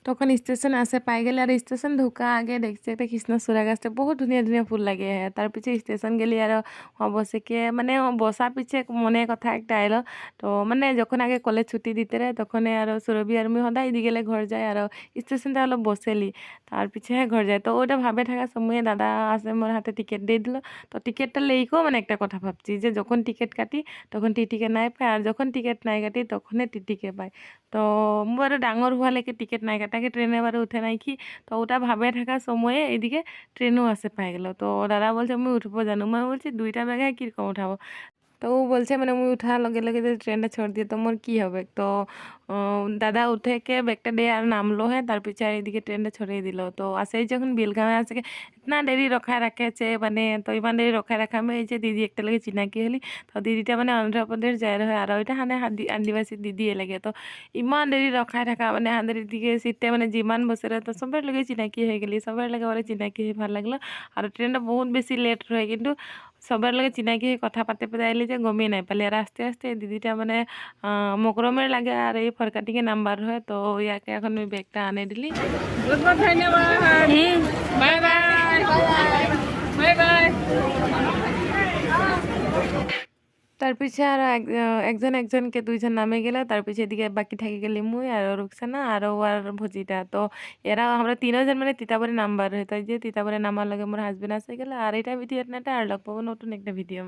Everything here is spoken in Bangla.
তখন স্টেশন আসে পাই গেলে আর স্টেশন ঢোকা আগে দেখছি একটা কৃষ্ণচূড়া গাছটা বহুত ধুনিয়া ধুনিয়া ফুল লাগে তার পিছে স্টেশন গেলি আর বসেকে মানে বসা পিছে মনে কথা একটা আইলো তো মানে যখন আগে কলেজ ছুটি দিতে রে তখন আর সুরভি আর মুই সদায় এদিকে ঘর যায় আর স্টেশনটা হলো বসেলি তার পিছে ঘর যায় তো ওটা ভাবে থাকা সময়ে দাদা আসে মোর হাতে টিকিট দিয়ে দিল তো টিকিটটা লেইকেও মানে একটা কথা ভাবছি যে যখন টিকিট কাটি তখন টিটিকে নাই পায় আর যখন টিকিট নাই কাটি তখনই টিটিকে পায় তো মোৰ আৰু ডাঙৰ হোৱালৈকে টিকেট নাই কাটাকে ট্রেনে এবারে উঠে নাই কি তো ওটা ভাবে থাকা সময়ে এদিকে ট্রেনও আসে পাই গেল তো দাদা বলছে আমি উঠবো জানো মই বলছি দুইটা ব্যাগে কিরকম উঠাবো তো ও বলছে মানে মুই উঠার লগে লগে যদি ট্রেনটা ছোড় দিয়ে তো মোর কি হবে তো দাদা উঠে কে ব্যাগটা দিয়ে আর নামলো হ্যাঁ তার পিছে আর এদিকে ট্রেনটা ছড়িয়ে দিল তো আসেই যখন বেলগাঁও আসে ইতনা দেরি রখায় রাখেছে মানে তো ইমান দেরি রখায় রাখা আমি এই যে দিদি একটা লাগে চিনাকি হলি তো দিদিটা মানে অন্ধ্রপ্রদেশ যায় হয় আর ওইটা হানে আদিবাসী দিদিয়ে লাগে তো ইমান দেরি রখায় থাকা মানে হাঁদের দিকে সিটে মানে যিমান বসে তো সবার লগে চিনাকি হয়ে গেলি সবার লগে ওরা চিনাকি হয়ে ভালো লাগলো আর ট্রেনটা বহুত বেশি লেট হয় কিন্তু সবার লগে চিনাকি হয়ে কথা পাতে পাতে আইলি যে গমেই নাই পালি আর আস্তে আস্তে দিদিটা মানে মকরমের লাগে আর এই ফরকাটিকে নাম্বার হয় তো ইয়াকে এখন ওই ব্যাগটা আনে দিলি বহুত বহুত ধন্যবাদ বাই বাই বাই বাই তার পিছে আর একজন একজনকে দুইজন নামে গেলে তার পিছে এদিকে বাকি থাকি গেলি মুই আর রুকসানা আর ও আর ভজিটা তো এরা আমরা তিনজন মানে তিতাবরে নাম্বার হতো যে তিতাবরে নামার লাগে মোর হাজবেন্ড আসে গেলে আর এটা ভিডিও না আর লগ পাবো নতুন একটা ভিডিও